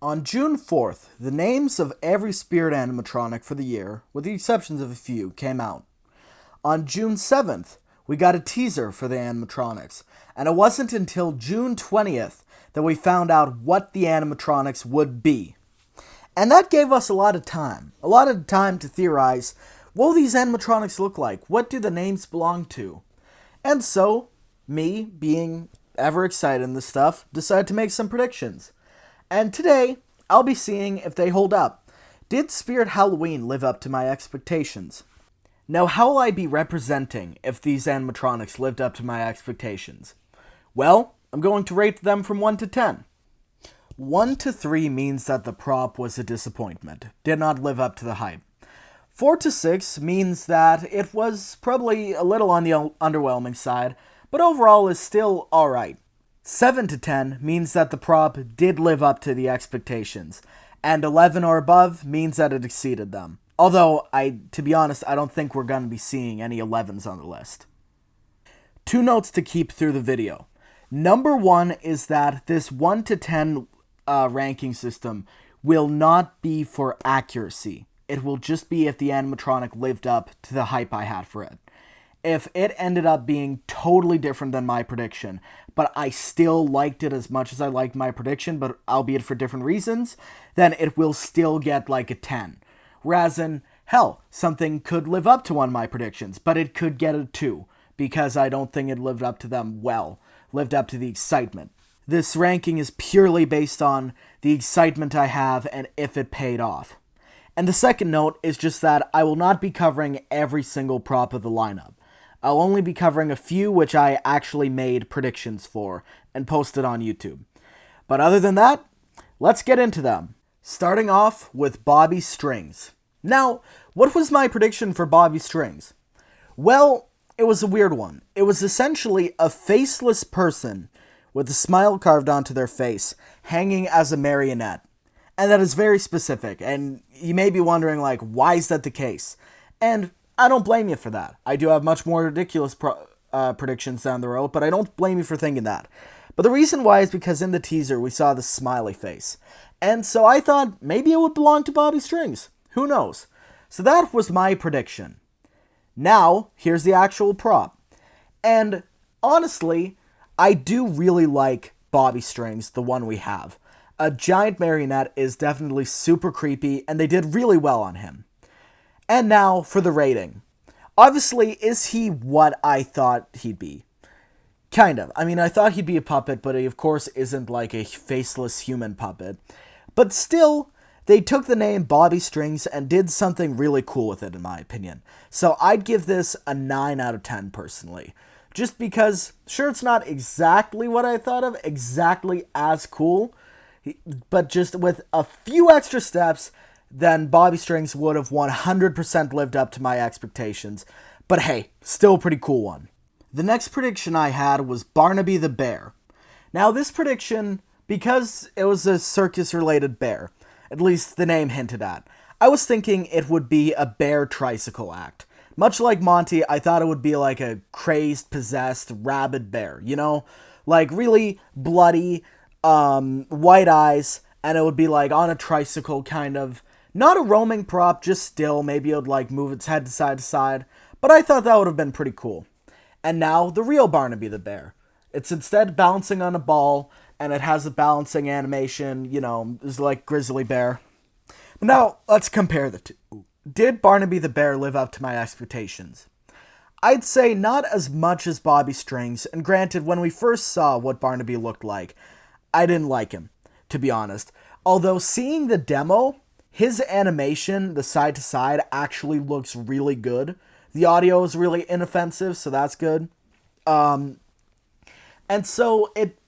On June 4th, the names of every spirit animatronic for the year, with the exceptions of a few, came out. On June 7th, we got a teaser for the animatronics, and it wasn't until June 20th that we found out what the animatronics would be. And that gave us a lot of time to theorize, what will these animatronics look like? What do the names belong to? And so, me, being ever excited in this stuff, decided to make some predictions. And today, I'll be seeing if they hold up. Did Spirit Halloween live up to my expectations? Now, how will I be representing if these animatronics lived up to my expectations? Well, I'm going to rate them from 1 to 10. 1 to 3 means that the prop was a disappointment, did not live up to the hype. 4 to 6 means that it was probably a little on the underwhelming side, but overall is still alright. 7 to 10 means that the prop did live up to the expectations, and 11 or above means that it exceeded them. Although, to be honest, I don't think we're going to be seeing any 11s on the list. 2 notes to keep through the video. Number 1 is that this 1 to 10 ranking system will not be for accuracy. It will just be if the animatronic lived up to the hype I had for it. If it ended up being totally different than my prediction, but I still liked it as much as I liked my prediction, but albeit for different reasons, then it will still get like a 10. Whereas something could live up to one of my predictions, but it could get a 2, because I don't think it lived up to them well, lived up to the excitement. This ranking is purely based on the excitement I have and if it paid off. And the second note is just that I will not be covering every single prop of the lineup. I'll only be covering a few which I actually made predictions for and posted on YouTube. But other than that, let's get into them. Starting off with Bobby Strings. Now, what was my prediction for Bobby Strings? Well, it was a weird one. It was essentially a faceless person with a smile carved onto their face, hanging as a marionette. And that is very specific, and you may be wondering, why is that the case? And I don't blame you for that. I do have much more ridiculous predictions down the road, but I don't blame you for thinking that. But the reason why is because in the teaser, we saw the smiley face. And so I thought maybe it would belong to Bobby Strings. Who knows? So that was my prediction. Now, here's the actual prop. And honestly, I do really like Bobby Strings, the one we have. A giant marionette is definitely super creepy, and they did really well on him. And now for the rating. Obviously, is he what I thought he'd be? Kind of. I mean, I thought he'd be a puppet, but he of course isn't like a faceless human puppet. But still, they took the name Bobby Strings and did something really cool with it, in my opinion. So I'd give this a 9 out of 10 personally. Just because, sure, it's not exactly what I thought of, exactly as cool, but just with a few extra steps, then Bobby Strings would have 100% lived up to my expectations. But hey, still a pretty cool one. The next prediction I had was Barnaby the Bear. Now this prediction, because it was a circus-related bear, at least the name hinted at, I was thinking it would be a bear tricycle act. Much like Monty, I thought it would be like a crazed, possessed, rabid bear, Like really bloody, white eyes, and it would be like on a tricycle kind of, not a roaming prop, just still, maybe it would move its head to side, but I thought that would have been pretty cool. And now, the real Barnaby the Bear. It's instead bouncing on a ball, and it has a balancing animation, it's like Grizzly Bear. But now, let's compare the two. Did Barnaby the Bear live up to my expectations? I'd say not as much as Bobby Strings, and granted, when we first saw what Barnaby looked like, I didn't like him, to be honest. Although seeing the demo, his animation, the side to side, actually looks really good. The audio is really inoffensive, so that's good. And so it,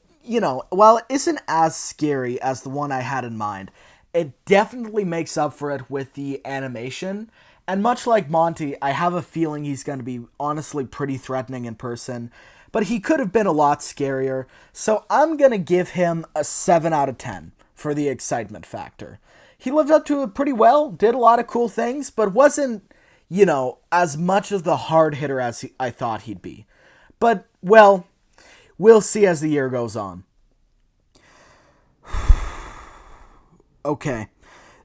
while it isn't as scary as the one I had in mind, it definitely makes up for it with the animation. And much like Monty, I have a feeling he's going to be honestly pretty threatening in person. But he could have been a lot scarier. So I'm going to give him a 7 out of 10 for the excitement factor. He lived up to it pretty well, did a lot of cool things, but wasn't, as much of the hard hitter as I thought he'd be. But, well, we'll see as the year goes on. Okay,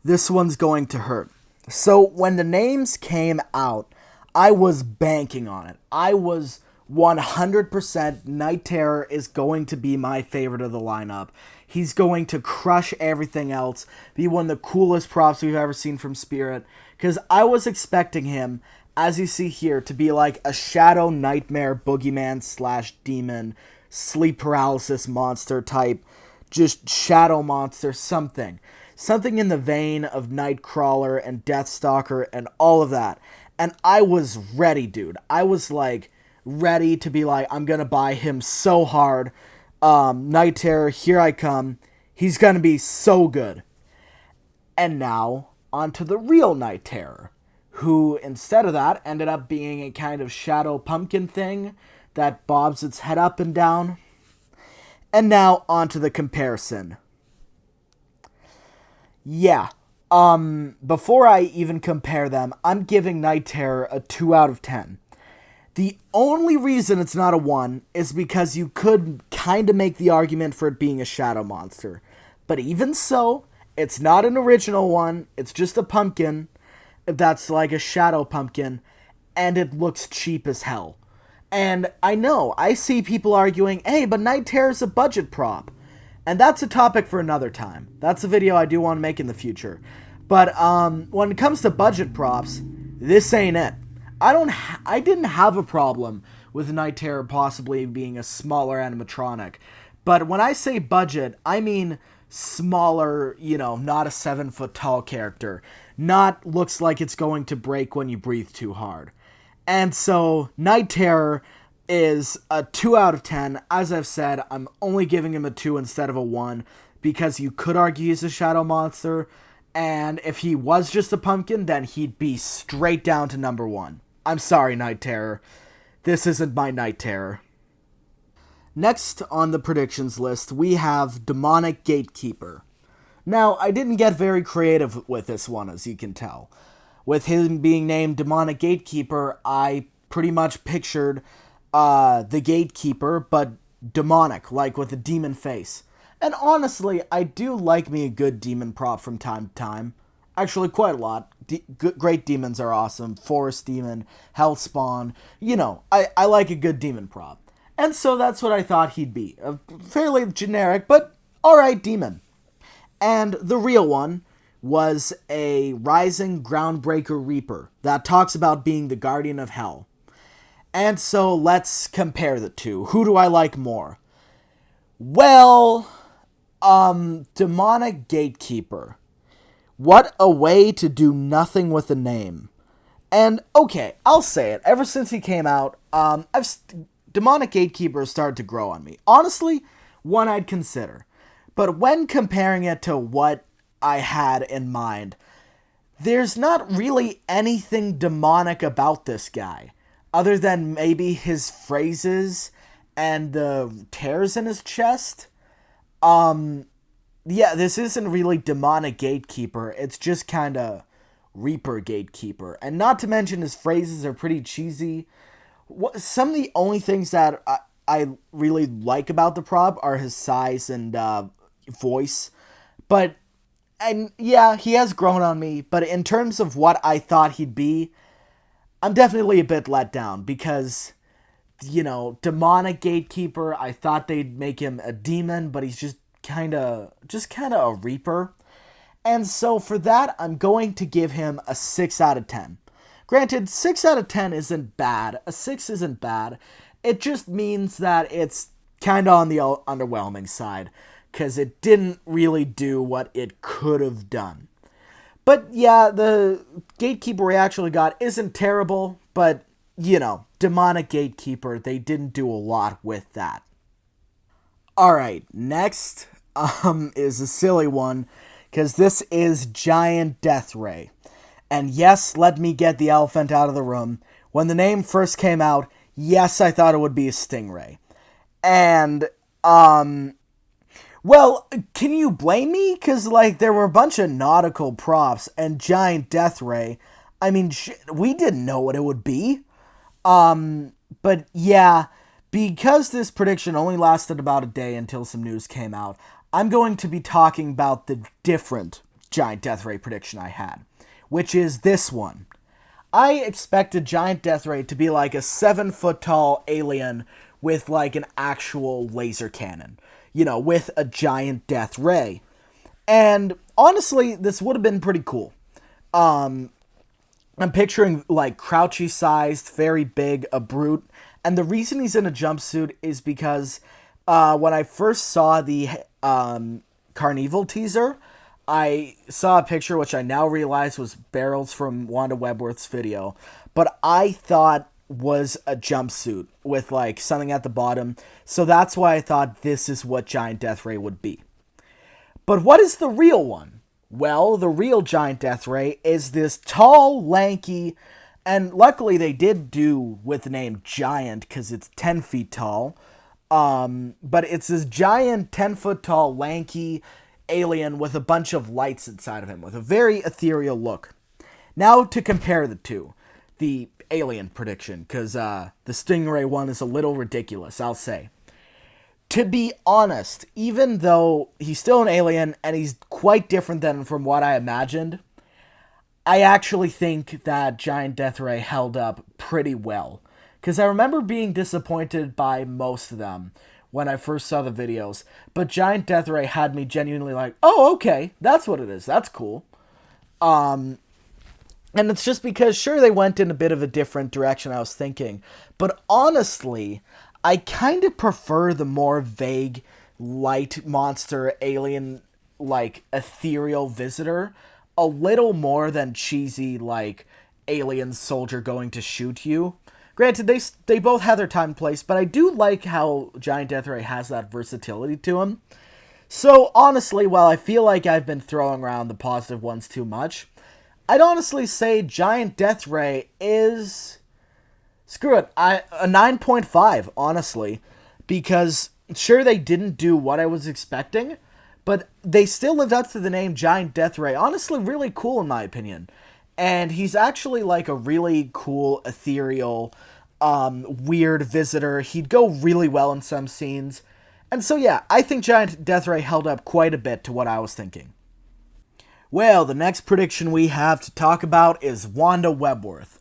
this one's going to hurt. So when the names came out, I was banking on it. I was 100% Night Terror is going to be my favorite of the lineup. He's going to crush everything else, be one of the coolest props we've ever seen from Spirit. Because I was expecting him, as you see here, to be like a shadow nightmare boogeyman slash demon, sleep paralysis monster type, just shadow monster, something. Something in the vein of Nightcrawler and Deathstalker and all of that. And I was ready, dude. I was like ready to be like, I'm gonna buy him so hard. Night Terror, here I come. He's gonna be so good. And now, onto the real Night Terror, who, instead of that, ended up being a kind of shadow pumpkin thing that bobs its head up and down. And now, onto the comparison. Yeah, before I even compare them, I'm giving Night Terror a 2 out of 10. The only reason it's not a 1 is because you could kind of make the argument for it being a shadow monster. But even so, it's not an original one, it's just a pumpkin that's like a shadow pumpkin, and it looks cheap as hell. And I know, I see people arguing, hey, but Night Terror's a budget prop. And that's a topic for another time. That's a video I do want to make in the future. But when it comes to budget props, this ain't it. I didn't have a problem with Night Terror possibly being a smaller animatronic. But when I say budget, I mean smaller, not a 7-foot tall character. Not looks like it's going to break when you breathe too hard. And so, Night Terror is a 2 out of 10. As I've said, I'm only giving him a 2 instead of a 1 because you could argue he's a shadow monster, and if he was just a pumpkin, then he'd be straight down to number 1. I'm sorry, Night Terror. This isn't my Night Terror. Next on the predictions list, we have Demonic Gatekeeper. Now, I didn't get very creative with this one, as you can tell. With him being named Demonic Gatekeeper, I pretty much pictured the Gatekeeper, but demonic, like with a demon face. And honestly, I do like me a good demon prop from time to time. Actually, quite a lot. Great demons are awesome. Forest Demon, Hellspawn. I like a good demon prop. And so that's what I thought he'd be. A fairly generic, but alright demon. And the real one was a rising groundbreaker reaper that talks about being the guardian of hell. And so let's compare the two. Who do I like more? Well, Demonic Gatekeeper. What a way to do nothing with a name. And, okay, I'll say it. Ever since he came out, Demonic Gatekeeper started to grow on me. Honestly, one I'd consider. But when comparing it to what I had in mind, there's not really anything demonic about this guy. Other than maybe his phrases and the tears in his chest. Yeah, this isn't really Demonic Gatekeeper. It's just kind of Reaper Gatekeeper. And not to mention his phrases are pretty cheesy. Some of the only things that I really like about the prop are his size and voice. And yeah, he has grown on me. But in terms of what I thought he'd be, I'm definitely a bit let down because, Demonic Gatekeeper, I thought they'd make him a demon, but he's just kind of a reaper. And so for that, I'm going to give him a 6 out of 10. Granted, 6 out of 10 isn't bad. A 6 isn't bad. It just means that it's kind of on the underwhelming side because it didn't really do what it could have done. But yeah, the Gatekeeper we actually got isn't terrible, but, Demonic Gatekeeper, they didn't do a lot with that. Alright, next is a silly one, because this is Giant Death Ray. And yes, let me get the elephant out of the room. When the name first came out, yes, I thought it would be a stingray. And, well, can you blame me? Because, there were a bunch of nautical props, and Giant Death Ray, I mean, we didn't know what it would be. But yeah, because this prediction only lasted about a day until some news came out, I'm going to be talking about the different giant death ray prediction I had, which is this one. I expected giant death ray to be like a 7-foot tall alien with like an actual laser cannon, with a giant death ray. And honestly, this would have been pretty cool. I'm picturing like crouchy sized, very big, a brute. And the reason he's in a jumpsuit is because when I first saw the Carnival teaser, I saw a picture which I now realize was barrels from Wanda Webworth's video, but I thought was a jumpsuit with like something at the bottom, so that's why I thought this is what Giant Death Ray would be. But what is the real one? Well, the real Giant Death Ray is this tall, lanky, and luckily they did do with the name Giant because it's 10 feet tall, but it's this giant 10-foot tall, lanky alien with a bunch of lights inside of him, with a very ethereal look. Now to compare the two, the alien prediction, because the Stingray one is a little ridiculous, I'll say. To be honest, even though he's still an alien and he's quite different than from what I imagined, I actually think that Giant Death Ray held up pretty well. Because I remember being disappointed by most of them when I first saw the videos, but Giant Death Ray had me genuinely like, oh, okay, that's what it is, that's cool. And it's just because, sure, they went in a bit of a different direction I was thinking, but honestly, I kind of prefer the more vague, light monster, alien, like, ethereal visitor, a little more than cheesy, like, alien soldier going to shoot you. Granted, they both have their time and place, but I do like how Giant Death Ray has that versatility to him. So, honestly, while I feel like I've been throwing around the positive ones too much, I'd honestly say Giant Death Ray is... Screw it, a 9.5, honestly. Because, sure, they didn't do what I was expecting, but they still lived up to the name Giant Death Ray. Honestly, really cool in my opinion. And he's actually like a really cool, ethereal, weird visitor. He'd go really well in some scenes. And so yeah, I think Giant Death Ray held up quite a bit to what I was thinking. Well, the next prediction we have to talk about is Wanda Webworth.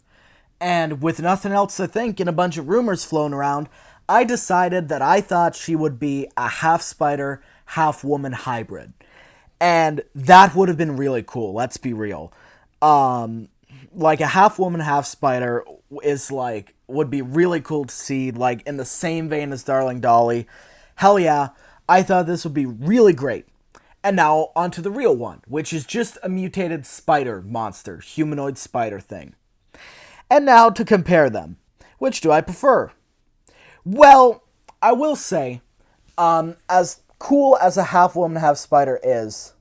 And with nothing else to think and a bunch of rumors flown around, I decided that I thought she would be a half spider, half woman hybrid. And that would have been really cool, let's be real. Like a half woman, half spider is like, would be really cool to see, like in the same vein as Darling Dolly. Hell yeah, I thought this would be really great. And now onto the real one, which is just a mutated spider monster, humanoid spider thing. And now to compare them, which do I prefer? Well, I will say, as cool as a half woman, half spider is,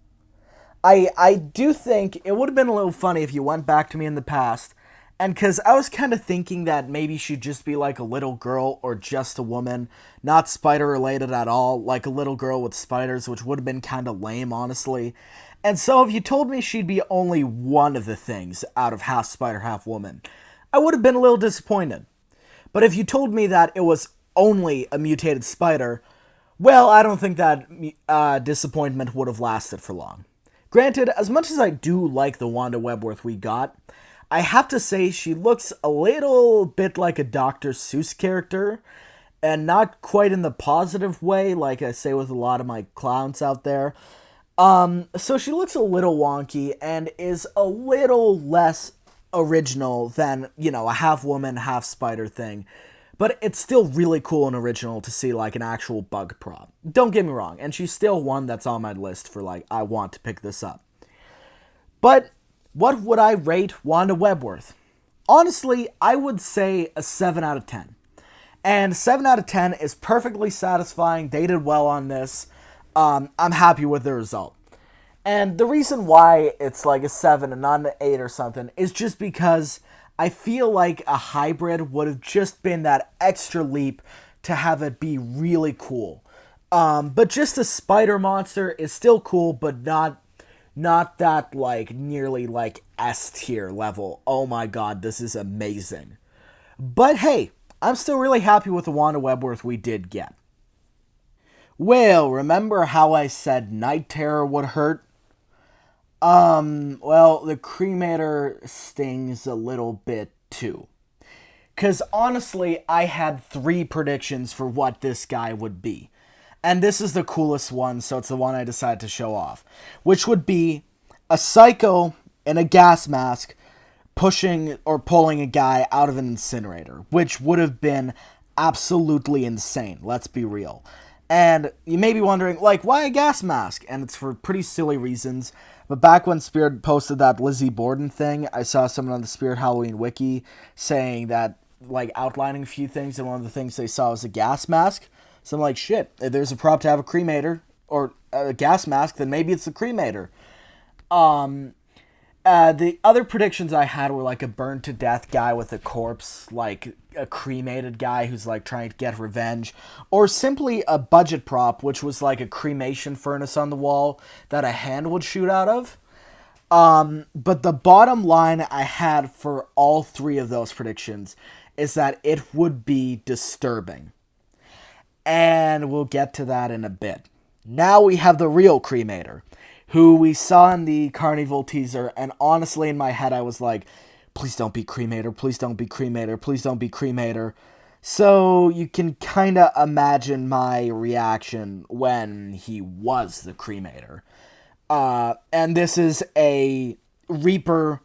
I do think it would have been a little funny if you went back to me in the past, and because I was kind of thinking that maybe she'd just be like a little girl or just a woman, not spider related at all, like a little girl with spiders, which would have been kind of lame, honestly. And so if you told me she'd be only one of the things out of half spider, half woman, I would have been a little disappointed. But if you told me that it was only a mutated spider, well, I don't think that disappointment would have lasted for long. Granted, as much as I do like the Wanda Webworth we got, I have to say she looks a little bit like a Dr. Seuss character, and not quite in the positive way, like I say with a lot of my clowns out there. So she looks a little wonky, and is a little less original than, a half woman, half spider thing. But it's still really cool and original to see, like, an actual bug prop. Don't get me wrong, and she's still one that's on my list for, like, I want to pick this up. But what would I rate Wanda Webworth? Honestly, I would say a 7 out of 10. And 7 out of 10 is perfectly satisfying. They did well on this. I'm happy with the result. And the reason why it's like a 7 and not an 8 or something is just because I feel like a hybrid would have just been that extra leap to have it be really cool. But just a spider monster is still cool, but not that, like, nearly, like, S tier level. Oh my god, this is amazing. But hey, I'm still really happy with the Wanda Webworth we did get. Well, remember how I said Night Terror would hurt? Well, the Cremator stings a little bit too. Because honestly, I had three predictions for what this guy would be. And this is the coolest one, so it's the one I decided to show off. Which would be a psycho in a gas mask pushing or pulling a guy out of an incinerator. Which would have been absolutely insane, let's be real. And you may be wondering, like, why a gas mask? And it's for pretty silly reasons. But back when Spirit posted that Lizzie Borden thing, I saw someone on the Spirit Halloween wiki saying that, like, outlining a few things, and one of the things they saw was a gas mask. So I'm like, shit, if there's a prop to have a cremator, or a gas mask, then maybe it's a cremator. The other predictions I had were like a burned to death guy with a corpse, like a cremated guy who's like trying to get revenge, or simply a budget prop, which was like a cremation furnace on the wall that a hand would shoot out of. But the bottom line I had for all three of those predictions is that it would be disturbing. And we'll get to that in a bit. Now we have the real cremator, who we saw in the Carnival teaser, and honestly in my head I was like, please don't be cremator, please don't be cremator, please don't be cremator. So you can kind of imagine my reaction when he was the cremator. And this is a reaper,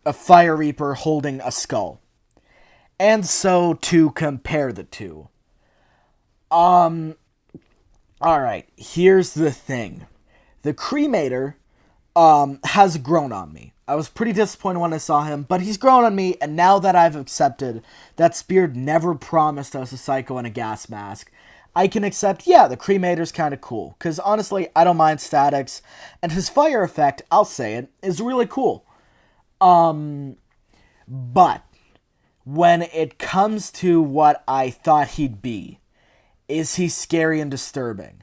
a fire reaper holding a skull. And so to compare the two. Alright, here's the thing. The cremator, has grown on me. I was pretty disappointed when I saw him, but he's grown on me, and now that I've accepted that Spear never promised us a psycho and a gas mask, I can accept, yeah, the cremator's kind of cool. Because honestly, I don't mind statics, and his fire effect, I'll say it, is really cool. But when it comes to what I thought he'd be, is he scary and disturbing?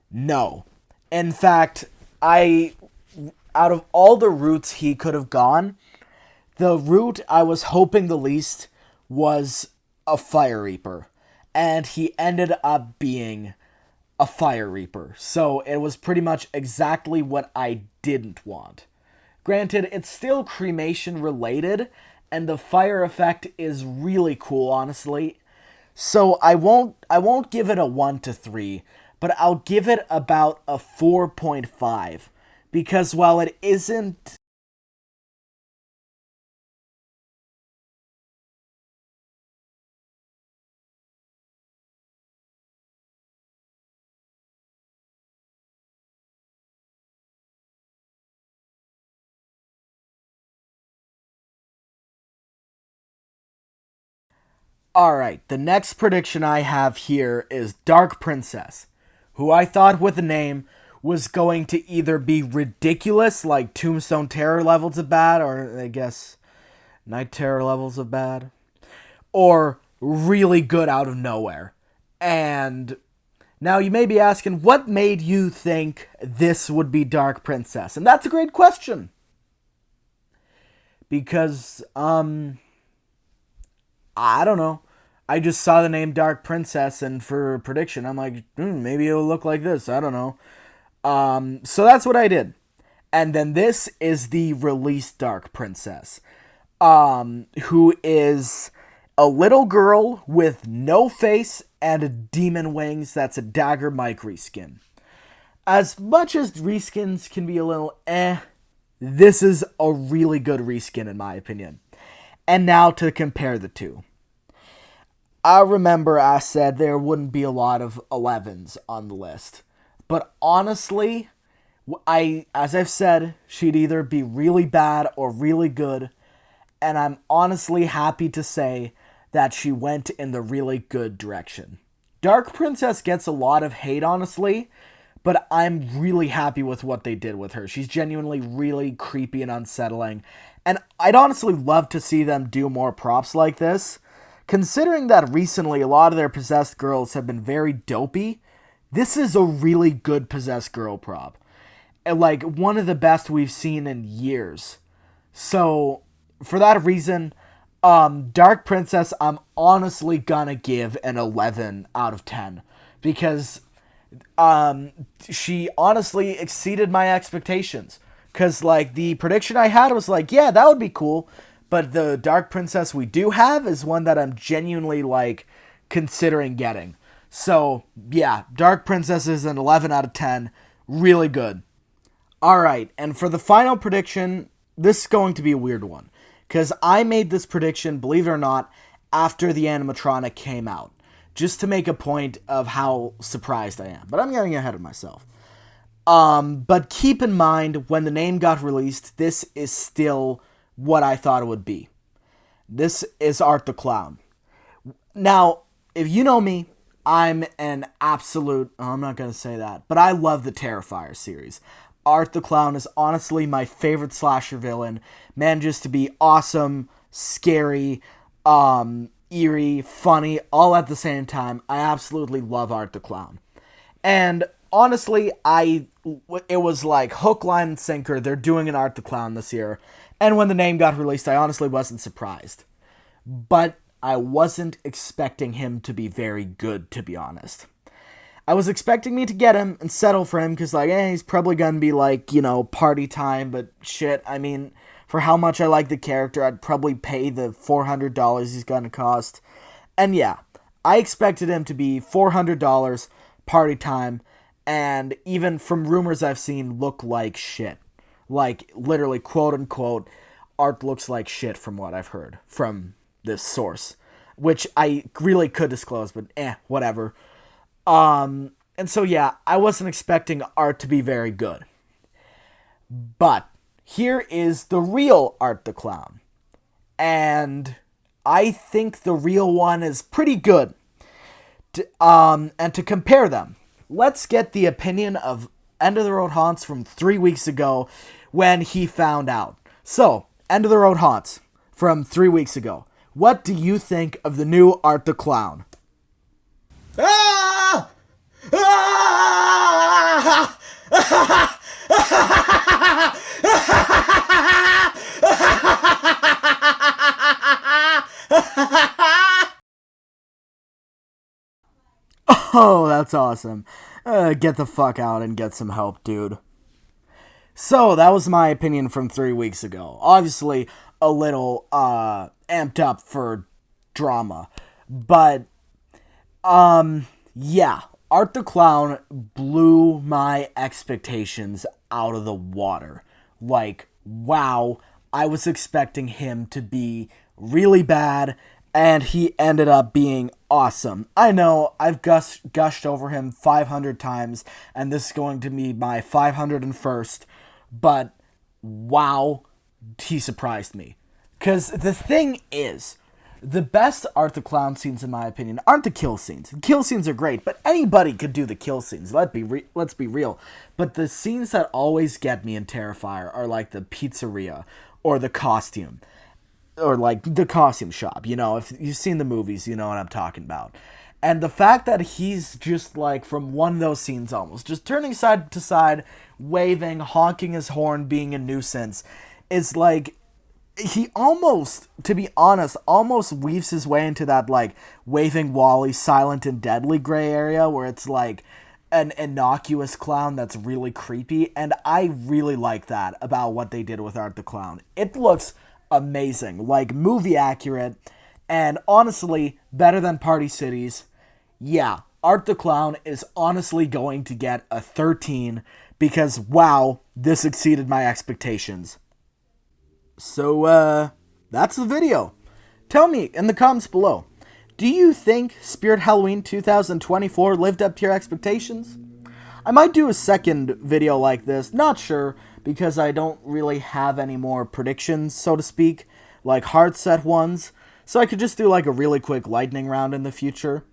No. In fact, out of all the routes he could have gone, the route I was hoping the least was a Fire Reaper. And he ended up being a Fire Reaper. So it was pretty much exactly what I didn't want. Granted, it's still cremation related, and the fire effect is really cool, honestly. So I won't give it a 1 to 3, but I'll give it about a 4.5. Because while it isn't... Alright, the next prediction I have here is Dark Princess, who I thought with the name was going to either be ridiculous, like Tombstone Terror levels of bad, or I guess Night Terror levels of bad, or really good out of nowhere. And now you may be asking, what made you think this would be Dark Princess? And that's a great question. Because, I don't know. I just saw the name Dark Princess, and for prediction, I'm like, maybe it'll look like this. I don't know. So that's what I did. And then this is the released Dark Princess, who is a little girl with no face and demon wings. That's a Dagger Mike reskin. As much as reskins can be a little this is a really good reskin in my opinion. And now to compare the two. I remember I said there wouldn't be a lot of 11s on the list. But honestly, as I've said, she'd either be really bad or really good. And I'm honestly happy to say that she went in the really good direction. Dark Princess gets a lot of hate, honestly, but I'm really happy with what they did with her. She's genuinely really creepy and unsettling. And I'd honestly love to see them do more props like this. Considering that recently a lot of their possessed girls have been very dopey, this is a really good possessed girl prop. And like one of the best we've seen in years. So for that reason, Dark Princess, I'm honestly gonna give an 11 out of 10. Because she honestly exceeded my expectations. Because, like, the prediction I had was like, yeah, that would be cool. But the Dark Princess we do have is one that I'm genuinely, like, considering getting. So, yeah, Dark Princess is an 11 out of 10. Really good. Alright, and for the final prediction, this is going to be a weird one. Because I made this prediction, believe it or not, after the animatronic came out. Just to make a point of how surprised I am. But I'm getting ahead of myself. But keep in mind, when the name got released, this is still what I thought it would be. This is Art the Clown. Now, if you know me, I'm an absolute... Oh, I'm not going to say that. But I love the Terrifier series. Art the Clown is honestly my favorite slasher villain. Manages to be awesome, scary, eerie, funny, all at the same time. I absolutely love Art the Clown. And honestly, it was like hook, line, and sinker. They're doing an Art the Clown this year. And when the name got released, I honestly wasn't surprised. But I wasn't expecting him to be very good, to be honest. I was expecting me to get him and settle for him because, like, he's probably going to be, like, you know, party time. But shit, I mean, for how much I like the character, I'd probably pay the $400 he's going to cost. And yeah, I expected him to be $400, party time, and even from rumors I've seen, look like shit. Like, literally, quote-unquote, Art looks like shit from what I've heard from this source. Which I really could disclose, but whatever. And so, yeah, I wasn't expecting Art to be very good. But here is the real Art the Clown. And I think the real one is pretty good. And to compare them, let's get the opinion of End of the Road Haunts from 3 weeks ago when he found out. So, End of the Road Haunts from 3 weeks ago. What do you think of the new Art the Clown? Ah! Ah! Oh, that's awesome. Get the fuck out and get some help, dude. So, that was my opinion from 3 weeks ago. Obviously, a little, amped up for drama. But, yeah. Art the Clown blew my expectations out of the water. Like, wow, I was expecting him to be really bad, and he ended up being awesome. I know, I've gushed over him 500 times, and this is going to be my 501st, but wow, he surprised me. Because the thing is, the best Art the Clown scenes, in my opinion, aren't the kill scenes. The kill scenes are great, but anybody could do the kill scenes. Let's be real. But the scenes that always get me in Terrifier are like the pizzeria or the costume. Or like the costume shop. You know, if you've seen the movies, you know what I'm talking about. And the fact that he's just like from one of those scenes almost, just turning side to side, waving, honking his horn, being a nuisance, is like... He almost, to be honest, almost weaves his way into that, like, waving Wally, silent and deadly gray area where it's, like, an innocuous clown that's really creepy. And I really like that about what they did with Art the Clown. It looks amazing, like, movie accurate, and honestly, better than Party Cities. Yeah, Art the Clown is honestly going to get a 13 because, wow, this exceeded my expectations. So, that's the video. Tell me in the comments below, do you think Spirit Halloween 2024 lived up to your expectations? I might do a second video like this, not sure, because I don't really have any more predictions, so to speak, like hard set ones, so I could just do like a really quick lightning round in the future.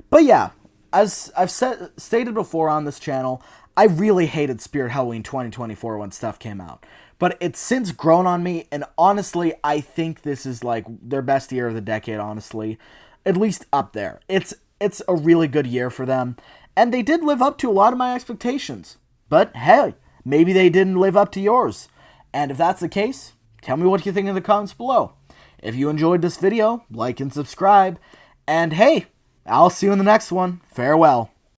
But yeah, as I've stated before on this channel, I really hated Spirit Halloween 2024 when stuff came out. But it's since grown on me, and honestly, I think this is like their best year of the decade, honestly. At least up there. It's a really good year for them, and they did live up to a lot of my expectations. But hey, maybe they didn't live up to yours. And if that's the case, tell me what you think in the comments below. If you enjoyed this video, like and subscribe. And hey, I'll see you in the next one. Farewell.